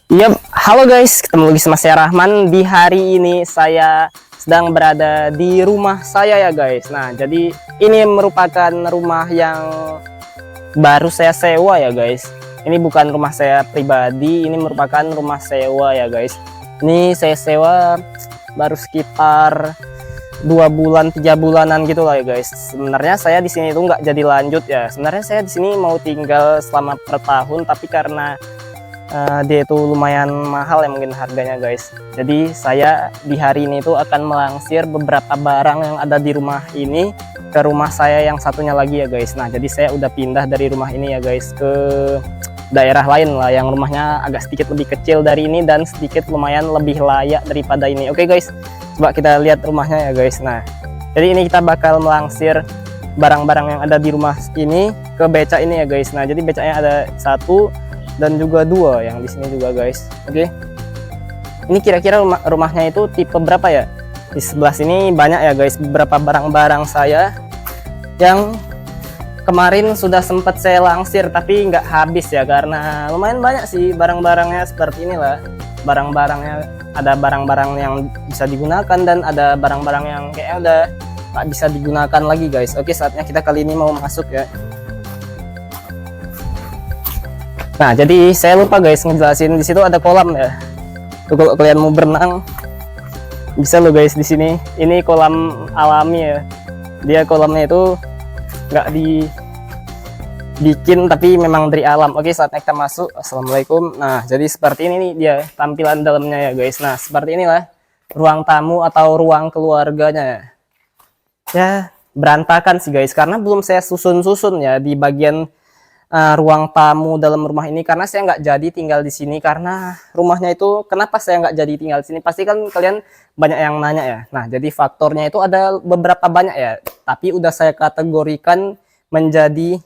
Iya, halo guys, ketemu lagi sama saya Rahman. Di hari ini saya sedang berada di rumah saya ya guys. Nah, jadi ini merupakan rumah yang baru saya sewa ya guys. Ini bukan rumah saya pribadi, ini merupakan rumah sewa ya guys. Ini saya sewa baru sekitar 2 bulan 3 bulanan gitu lah ya guys. Sebenarnya saya di sini tuh nggak jadi lanjut ya. Sebenarnya saya di sini mau tinggal selama per tahun, tapi karena dia itu lumayan mahal ya mungkin harganya guys. Jadi saya di hari ini tuh akan melangsir beberapa barang yang ada di rumah ini ke rumah saya yang satunya lagi ya guys. Nah, jadi saya udah pindah dari rumah ini ya guys ke daerah lain lah yang rumahnya agak sedikit lebih kecil dari ini dan sedikit lumayan lebih layak daripada ini. Oke guys, coba kita lihat rumahnya ya guys. Nah, jadi ini kita bakal melangsir barang-barang yang ada di rumah ini ke beca ini ya guys. Nah, jadi becanya ada satu dan juga dua yang di sini juga guys. Oke, ini kira-kira rumahnya itu tipe berapa ya? Di sebelah sini banyak ya guys beberapa barang-barang saya yang kemarin sudah sempat saya langsir tapi nggak habis ya, karena lumayan banyak sih barang-barangnya seperti inilah. Barang-barangnya ada barang-barang yang bisa digunakan dan ada barang-barang yang kayaknya udah nggak bisa digunakan lagi guys. Oke, saatnya kita kali ini mau masuk ya. Nah, jadi saya lupa guys ngejelasin, di situ ada kolam ya. Tuh, kalau kalian mau berenang bisa lo guys di sini. Ini kolam alami ya. Dia kolamnya itu nggak dibikin tapi memang dari alam. Oke, saatnya kita masuk. Assalamualaikum. Nah, jadi seperti ini nih dia tampilan dalamnya ya guys. Nah, seperti inilah ruang tamu atau ruang keluarganya. Ya, berantakan sih guys karena belum saya susun-susun ya di bagian ruang tamu dalam rumah ini, karena saya nggak jadi tinggal di sini. Karena rumahnya itu kenapa saya nggak jadi tinggal di sini, pasti kan kalian banyak yang nanya ya. Nah, jadi faktornya itu ada beberapa banyak ya, tapi udah saya kategorikan menjadi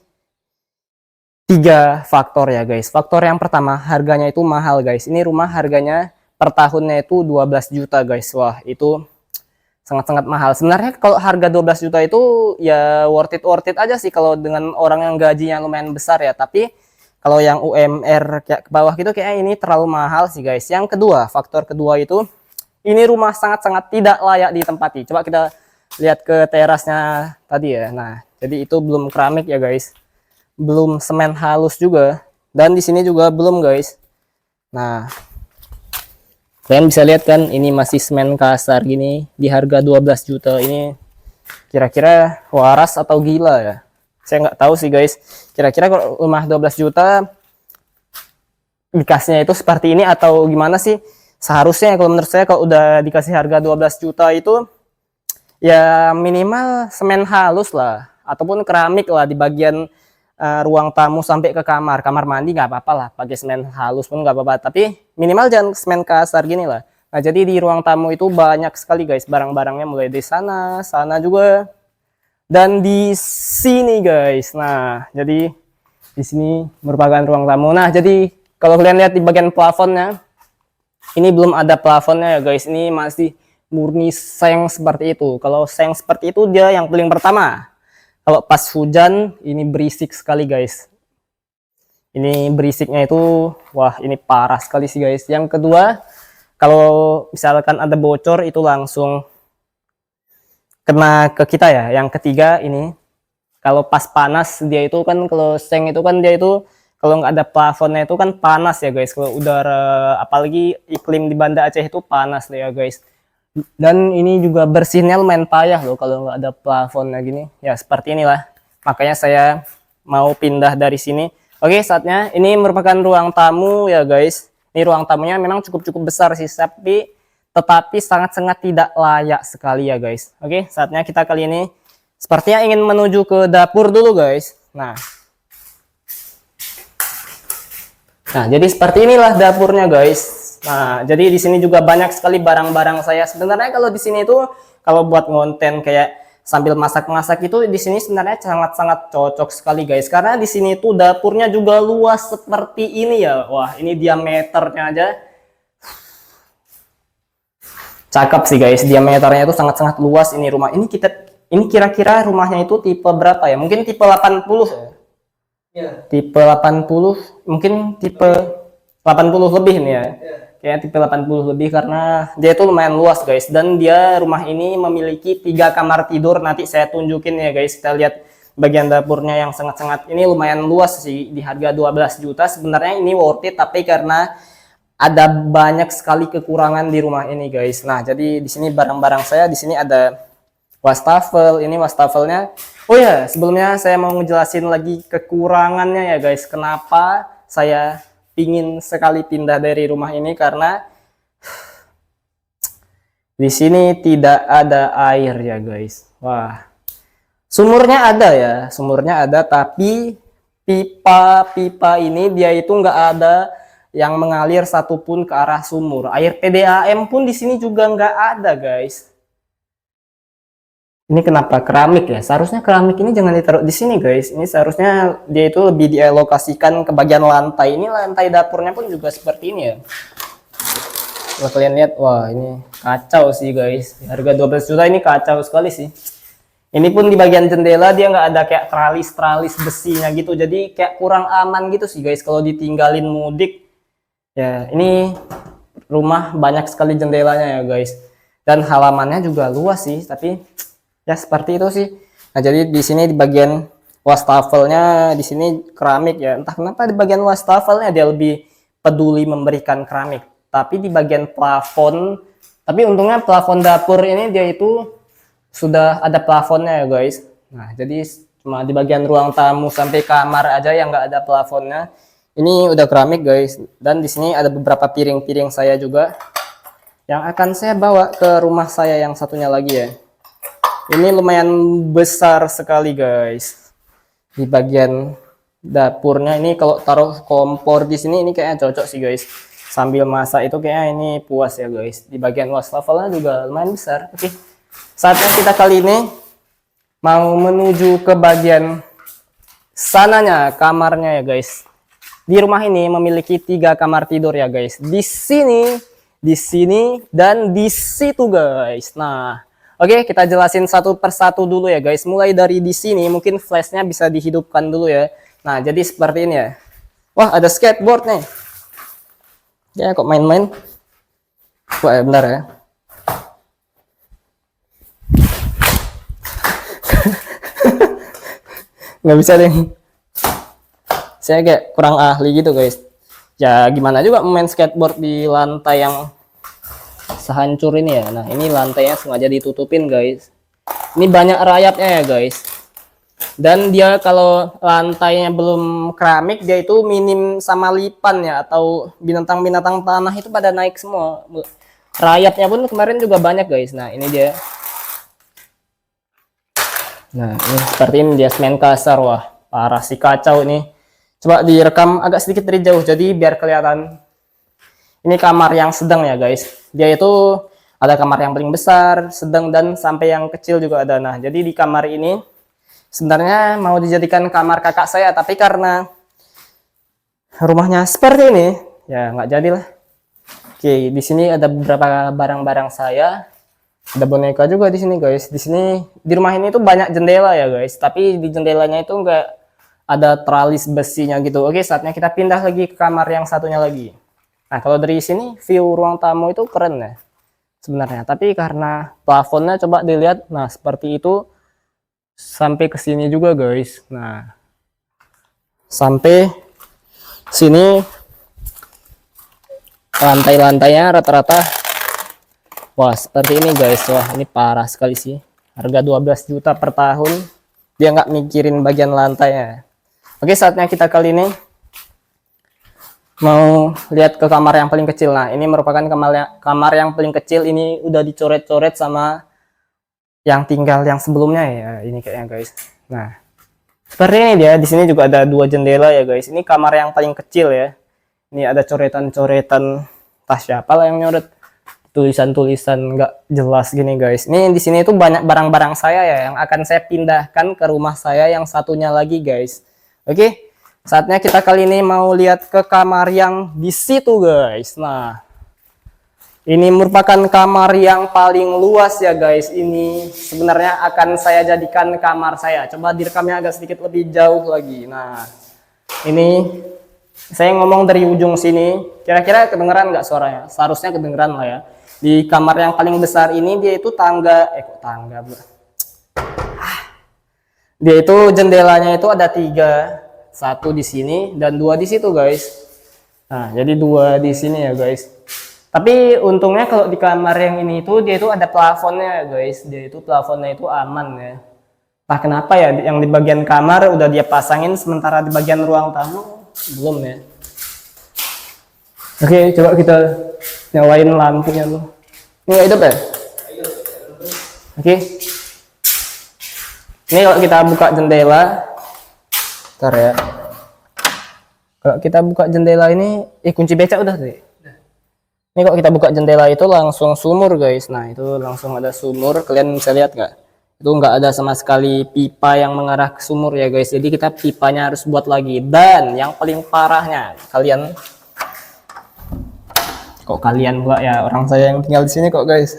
3 faktor ya guys. Faktor yang pertama, harganya itu mahal guys. Ini rumah harganya per tahunnya itu 12 juta guys. Wah, itu sangat-sangat mahal. Sebenarnya kalau harga 12 juta itu ya worth it aja sih kalau dengan orang yang gajinya lumayan besar ya. Tapi kalau yang UMR kayak ke bawah gitu kayak ini terlalu mahal sih guys. Yang kedua, faktor kedua itu ini rumah sangat-sangat tidak layak ditempati. Coba kita lihat ke terasnya tadi ya. Nah, jadi itu belum keramik ya guys. Belum semen halus juga. Dan di sini juga belum guys. Nah, kalian bisa lihat kan ini masih semen kasar gini di harga 12 juta. Ini kira-kira waras atau gila ya? Saya nggak tahu sih guys. Kira-kira kalau rumah 12 juta dikasihnya itu seperti ini atau gimana sih? Seharusnya kalau menurut saya kalau udah dikasih harga 12 juta itu ya minimal semen halus lah ataupun keramik lah di bagian ruang tamu sampai ke kamar mandi nggak apa-apa lah, pakai semen halus pun nggak apa-apa, tapi minimal jangan semen kasar gini lah. Nah, jadi di ruang tamu itu banyak sekali guys barang-barangnya, mulai di sana juga dan di sini guys. Nah, jadi di sini merupakan ruang tamu. Nah, jadi kalau kalian lihat di bagian plafonnya ini belum ada plafonnya ya guys. Ini masih murni seng seperti itu. Kalau seng seperti itu dia yang paling pertama. Kalau pas hujan ini berisik sekali guys. Ini berisiknya itu wah ini parah sekali sih guys. Yang kedua, kalau misalkan ada bocor itu langsung kena ke kita ya. Yang ketiga ini kalau pas panas dia itu kan, kalau seng itu kan dia itu kalau nggak ada plafonnya itu kan panas ya guys. Kalau udara apalagi iklim di Banda Aceh itu panas ya guys. Dan ini juga bersihnya lumayan payah loh kalau nggak ada plafonnya gini ya, seperti inilah. Makanya saya mau pindah dari sini. Oke, saatnya ini merupakan ruang tamu ya guys. Ini ruang tamunya memang cukup besar sih, tetapi sangat-sangat tidak layak sekali ya guys. Oke, saatnya kita kali ini sepertinya ingin menuju ke dapur dulu guys. Nah, jadi seperti inilah dapurnya guys. Nah, jadi di sini juga banyak sekali barang-barang saya. Sebenarnya kalau di sini itu kalau buat konten kayak sambil masak-masak itu di sini sebenarnya sangat-sangat cocok sekali guys. Karena di sini tuh dapurnya juga luas seperti ini ya. Wah, ini diameternya aja cakep sih guys. Diameternya itu sangat-sangat luas ini rumah. Ini kira-kira rumahnya itu tipe berapa ya? Mungkin tipe 80 ya. Ya. Tipe 80, mungkin tipe 80 lebih nih ya. Kayak tipe 80 lebih karena dia itu lumayan luas guys, dan dia rumah ini memiliki 3 kamar tidur. Nanti saya tunjukin ya guys, kita lihat bagian dapurnya yang sangat-sangat ini lumayan luas sih. Di harga 12 juta sebenarnya ini worth it, tapi karena ada banyak sekali kekurangan di rumah ini guys. Nah, jadi di sini barang-barang saya, di sini ada wastafel. Ini wastafelnya. Oh ya, sebelumnya saya mau ngejelasin lagi kekurangannya ya guys. Kenapa saya pingin sekali pindah dari rumah ini, karena di sini tidak ada air ya guys. Wah, sumurnya ada ya, sumurnya ada, tapi pipa-pipa ini dia itu nggak ada yang mengalir satupun ke arah sumur. Air PDAM pun di sini juga nggak ada guys. Ini kenapa keramik ya? Seharusnya keramik ini jangan ditaruh di sini guys. Ini seharusnya dia itu lebih dialokasikan ke bagian lantai. Ini lantai dapurnya pun juga seperti ini ya. Kalau kalian lihat, wah ini kacau sih guys. Harga 12 juta ini kacau sekali sih. Ini pun di bagian jendela dia nggak ada kayak tralis-tralis besinya gitu. Jadi kayak kurang aman gitu sih guys kalau ditinggalin mudik. Ya, ini rumah banyak sekali jendelanya ya guys. Dan halamannya juga luas sih, tapi ya seperti itu sih. Nah, jadi di sini di bagian wastafelnya di sini keramik ya. Entah kenapa di bagian wastafelnya dia lebih peduli memberikan keramik. Tapi di bagian plafon, tapi untungnya plafon dapur ini dia itu sudah ada plafonnya ya guys. Nah, jadi cuma di bagian ruang tamu sampai kamar aja yang nggak ada plafonnya. Ini udah keramik guys. Dan di sini ada beberapa piring-piring saya juga yang akan saya bawa ke rumah saya yang satunya lagi ya. Ini lumayan besar sekali guys. Di bagian dapurnya ini kalau taruh kompor di sini ini kayaknya cocok sih guys. Sambil masak itu kayaknya ini puas ya guys. Di bagian wastafelnya juga lumayan besar. Oke. Saatnya kita kali ini mau menuju ke bagian sananya, kamarnya ya guys. Di rumah ini memiliki 3 kamar tidur ya guys. Di sini, dan di situ guys. Nah, oke, kita jelasin satu persatu dulu ya guys. Mulai dari di sini, mungkin flashnya bisa dihidupkan dulu ya. Nah, jadi seperti ini ya. Wah, ada skateboard nih. Ya, kok main-main? Wah, ya, bentar ya. Nggak bisa deh. Saya kayak kurang ahli gitu guys. Ya, gimana juga main skateboard di lantai yang sehancur ini ya. Nah, ini lantainya sengaja ditutupin guys. Ini banyak rayapnya ya guys. Dan dia kalau lantainya belum keramik, dia itu minim sama lipan ya, atau binatang-binatang tanah itu pada naik semua. Rayapnya pun kemarin juga banyak guys. Nah, ini dia. Nah, ini seperti ini dia, semen kasar. Wah, parah sih, kacau ini. Coba direkam agak sedikit dari jauh jadi biar kelihatan. Ini kamar yang sedang ya guys. Dia itu ada kamar yang paling besar, sedang, dan sampai yang kecil juga ada. Nah, jadi di kamar ini sebenarnya mau dijadikan kamar kakak saya, tapi karena rumahnya seperti ini, ya nggak jadilah. Oke, di sini ada beberapa barang-barang saya. Ada boneka juga di sini guys. Di sini di rumah ini tuh banyak jendela ya guys, tapi di jendelanya itu nggak ada tralis besinya gitu. Oke, saatnya kita pindah lagi ke kamar yang satunya lagi. Nah, kalau dari sini view ruang tamu itu keren ya sebenarnya, tapi karena plafonnya coba dilihat, nah seperti itu sampai ke sini juga guys. Nah, sampai sini lantai-lantainya rata-rata, wah seperti ini guys. Wah, ini parah sekali sih. Harga 12 juta per tahun, dia nggak mikirin bagian lantainya. Oke, saatnya kita kali ini mau lihat ke kamar yang paling kecil. Nah, ini merupakan kamar yang paling kecil. Ini udah dicoret-coret sama yang tinggal yang sebelumnya ya. Ini kayaknya guys. Nah, seperti ini dia. Di sini juga ada 2 jendela ya guys. Ini kamar yang paling kecil ya. Ini ada coretan-coretan, tas siapa lah yang nyoret, tulisan-tulisan nggak jelas gini guys. Ini di sini tuh banyak barang-barang saya ya yang akan saya pindahkan ke rumah saya yang satunya lagi guys. Oke, saatnya kita kali ini mau lihat ke kamar yang di situ guys. Nah, ini merupakan kamar yang paling luas ya guys. Ini sebenarnya akan saya jadikan kamar saya. Coba direkamnya agak sedikit lebih jauh lagi. Nah, ini Saya ngomong dari ujung sini, kira-kira kedengeran nggak suaranya? Seharusnya kedengeran lah ya. Di kamar yang paling besar ini dia itu tangga, kok tangga, bro. Dia itu jendelanya itu ada 3, 1 di sini dan 2 di situ guys. Nah, jadi 2 di sini ya guys. Tapi untungnya kalau di kamar yang ini itu dia itu ada plafonnya ya guys. Dia itu plafonnya itu aman ya. Nah, kenapa ya yang di bagian kamar udah dia pasangin sementara di bagian ruang tamu belum ya. Oke, coba kita nyalain lampunya tuh. Ini nggak hidup ya? Oke. Ini kalau kita buka jendela, ntar ya. Kalau kita buka jendela ini, kunci becak udah sih. Ini kalau kita buka jendela itu langsung sumur guys. Nah itu langsung ada sumur. Kalian bisa lihat nggak? Itu nggak ada sama sekali pipa yang mengarah ke sumur ya guys. Jadi kita pipanya harus buat lagi. Dan yang paling parahnya, kalian pula ya, orang saya yang tinggal di sini kok guys.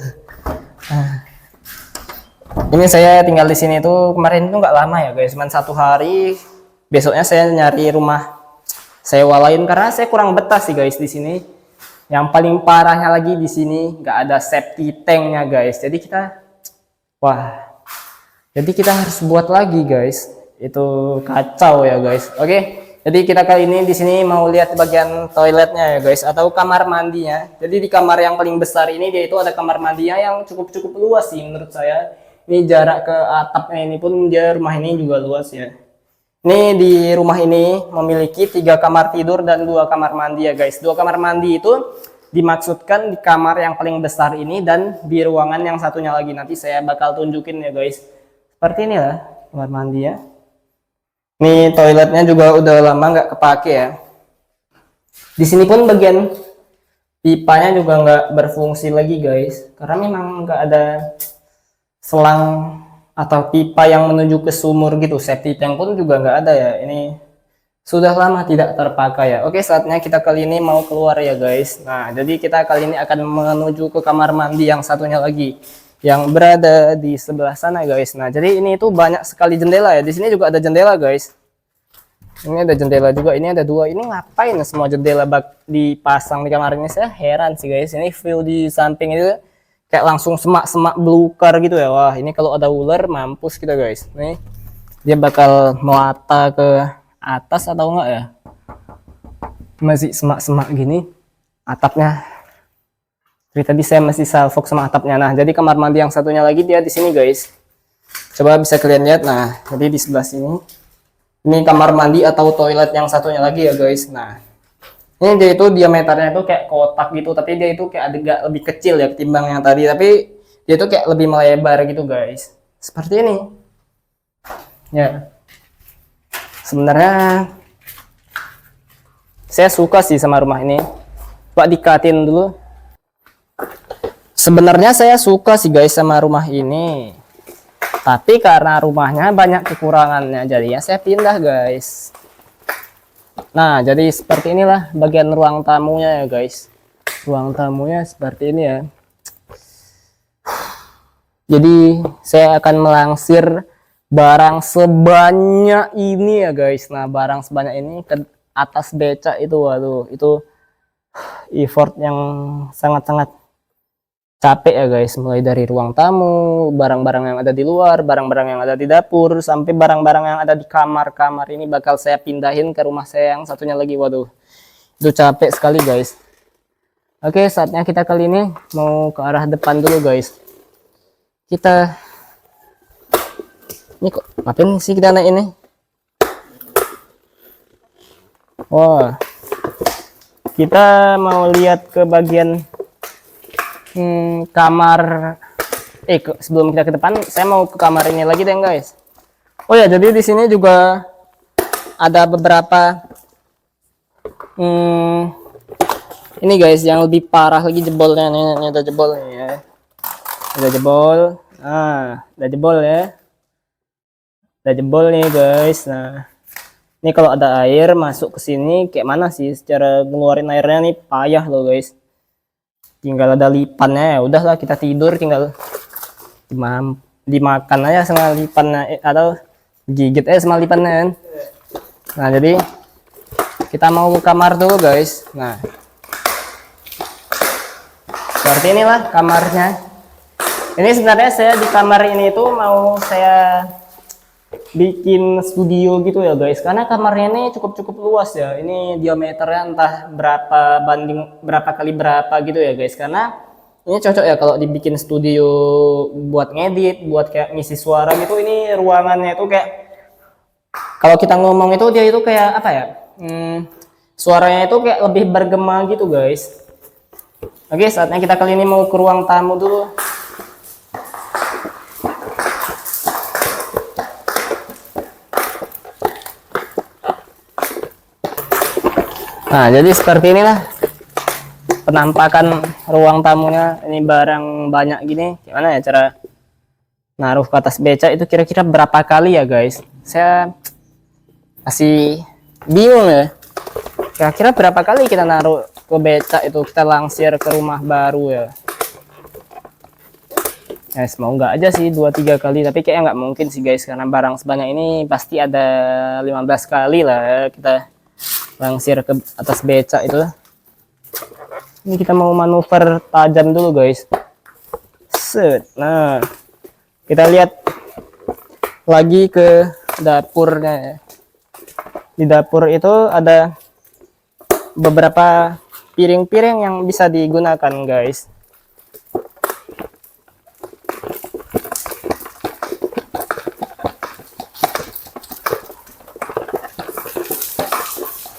Ini saya tinggal di sini tuh kemarin itu nggak lama ya guys, cuma 1 hari. Besoknya saya nyari rumah sewa lain karena saya kurang betah sih guys di sini. Yang paling parahnya lagi di sini nggak ada safety tanknya guys. Jadi kita harus buat lagi guys. Itu kacau ya guys. Oke. Jadi kita kali ini di sini mau lihat bagian toiletnya ya guys, atau kamar mandinya. Jadi di kamar yang paling besar ini dia itu ada kamar mandinya yang cukup luas sih menurut saya. Ini jarak ke atapnya ini pun rumah ini juga luas ya. Ini di rumah ini memiliki 3 kamar tidur dan 2 kamar mandi ya guys. 2 kamar mandi itu dimaksudkan di kamar yang paling besar ini dan di ruangan yang satunya lagi. Nanti saya bakal tunjukin ya guys. Seperti inilah kamar mandi ya. Ini toiletnya juga udah lama nggak kepake ya. Di sini pun bagian pipanya juga nggak berfungsi lagi guys, karena memang nggak ada selang atau pipa yang menuju ke sumur gitu. Safety tank pun juga nggak ada ya. Ini sudah lama tidak terpakai ya. Oke, saatnya kita kali ini mau keluar ya guys. Nah, jadi kita kali ini akan menuju ke kamar mandi yang satunya lagi, yang berada di sebelah sana guys. Nah, jadi ini itu banyak sekali jendela ya. Di sini juga ada jendela guys. Ini ada jendela juga. Ini ada 2. Ini ngapain semua jendela dipasang di kamar ini? Saya heran sih guys. Ini view di samping itu kayak langsung semak-semak belukar gitu ya. Wah, ini kalau ada ular mampus kita guys. Nih dia bakal melata ke atas atau enggak ya? Masih semak-semak gini atapnya. Jadi tadi saya masih salfok sama atapnya. Nah, jadi kamar mandi yang satunya lagi dia di sini guys. Coba bisa kalian lihat. Nah, jadi di sebelah sini. Ini kamar mandi atau toilet yang satunya lagi ya guys. Nah, ini dia itu diameternya itu kayak kotak gitu, tapi dia itu kayak agak lebih kecil ya ketimbang yang tadi. Tapi dia itu kayak lebih melebar gitu guys. Seperti ini. Ya. Sebenarnya saya suka sih sama rumah ini. Coba dikatin dulu. Sebenarnya saya suka sih guys sama rumah ini, tapi karena rumahnya banyak kekurangannya, jadinya saya pindah guys. Nah, jadi seperti inilah bagian ruang tamunya ya guys. Ruang tamunya seperti ini ya. Jadi saya akan melangsir barang sebanyak ini ya guys. Nah, barang sebanyak ini ke atas becak itu, waduh, itu effort yang sangat-sangat capek ya guys. Mulai dari ruang tamu, barang-barang yang ada di luar, barang-barang yang ada di dapur, sampai barang-barang yang ada di kamar-kamar ini bakal saya pindahin ke rumah saya yang satunya lagi. Waduh, itu capek sekali guys. Oke, saatnya kita kali ini mau ke arah depan dulu guys. Ini kok ngapain sih kita naik ini? Wah, kita mau lihat ke bagian kamar. Sebelum kita ke depan, saya mau ke kamar ini lagi deh guys. Oh ya, jadi di sini juga ada beberapa ini guys yang lebih parah lagi jebolnya. Ini ada jebol nih ya. Ada jebol. Ada jebol ya. Ada jebol nih guys. Nah, ini kalau ada air masuk ke sini kayak mana sih cara ngeluarin airnya nih, payah loh guys. Tinggal ada lipannya ya, udahlah kita tidur tinggal dimakan aja sama lipannya atau gigit sama lipannya kan. Nah, jadi kita mau ke kamar dulu guys. Nah, seperti inilah kamarnya. Ini sebenarnya saya di kamar ini tuh mau saya bikin studio gitu ya guys, karena kamarnya ini cukup luas ya. Ini diameternya entah berapa banding berapa kali berapa gitu ya guys, karena ini cocok ya kalau dibikin studio buat ngedit, buat kayak ngisi suara gitu. Ini ruangannya itu kayak kalau kita ngomong itu dia itu kayak apa ya, suaranya itu kayak lebih bergema gitu guys. Oke, saatnya kita kali ini mau ke ruang tamu dulu. Nah, jadi seperti inilah penampakan ruang tamunya. Ini barang banyak gini. Gimana ya cara naruh ke atas beca itu kira-kira berapa kali ya guys? Saya masih bingung ya. Kira-kira berapa kali kita naruh ke beca itu, kita langsir ke rumah baru ya. Semoga aja sih 2-3 kali, tapi kayaknya nggak mungkin sih guys, karena barang sebanyak ini pasti ada 15 kali lah ya kita langsir ke atas beca itu. Ini kita mau manuver tajam dulu guys. Set. Nah, kita lihat lagi ke dapurnya. Di dapur itu ada beberapa piring-piring yang bisa digunakan guys.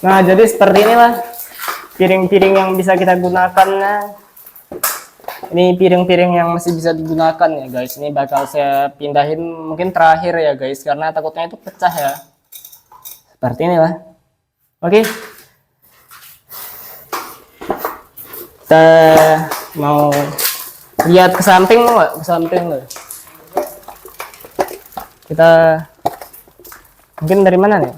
Nah, jadi seperti inilah piring-piring yang bisa kita gunakan. Nah, ini piring-piring yang masih bisa digunakan ya guys. Ini bakal saya pindahin mungkin terakhir ya guys, karena takutnya itu pecah ya. Seperti inilah. Oke. Kita mau lihat ke samping nggak? Ke samping nggak? Kita mungkin dari mana nih?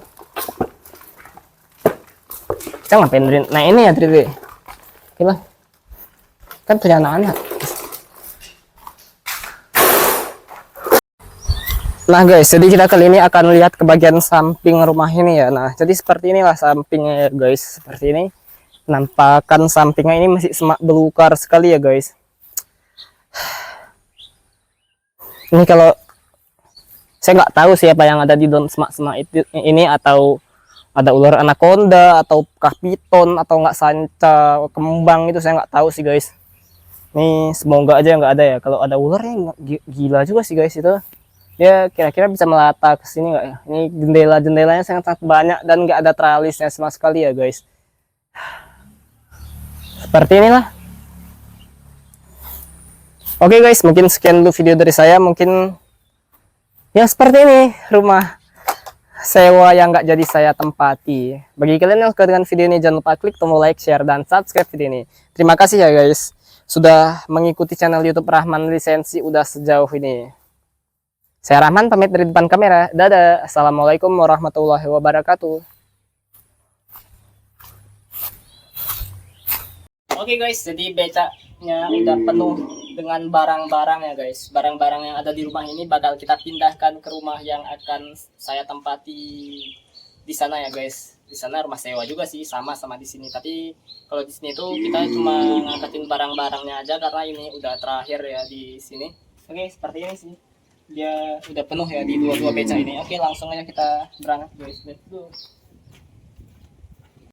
Kita ngapain dari, nah ini ya Tri. Oke lah, kan punya anak-anak. Nah guys, jadi kita kali ini akan lihat ke bagian samping rumah ini ya. Nah, jadi seperti inilah sampingnya ya guys. Seperti ini, penampakan sampingnya ini masih semak belukar sekali ya guys. Ini kalau saya nggak tahu siapa yang ada di dalam semak-semak itu ini, atau ada ular anaconda atau piton atau nggak sanca kembang, itu saya nggak tahu sih guys. Ini semoga aja nggak ada ya. Kalau ada ularnya gila juga sih guys itu. Dia kira-kira bisa melata ke sini nggak ya? Ini jendela-jendelanya sangat banyak dan nggak ada tralisnya sama sekali ya guys. Seperti inilah. Oke guys, mungkin sekian dulu video dari saya. Mungkin ya seperti ini rumah sewa yang nggak jadi saya tempati. Bagi kalian yang suka dengan video ini, jangan lupa klik tombol like, share, dan subscribe video ini. Terima kasih ya guys sudah mengikuti channel YouTube Rahman Lisensi udah sejauh ini. Saya Rahman pamit dari depan kamera. Dadah. Assalamualaikum warahmatullahi wabarakatuh. Oke guys, jadi becaknya udah penuh dengan barang-barang ya guys. Barang-barang yang ada di rumah ini bakal kita pindahkan ke rumah yang akan saya tempati di sana ya guys. Di sana rumah sewa juga sih, sama di sini. Tapi kalau di sini tuh kita cuma ngangkatin barang-barangnya aja karena ini udah terakhir ya di sini. Oke, seperti ini sih. Dia udah penuh ya di dua becak ini. Oke, langsung aja kita berangkat guys. Let's go.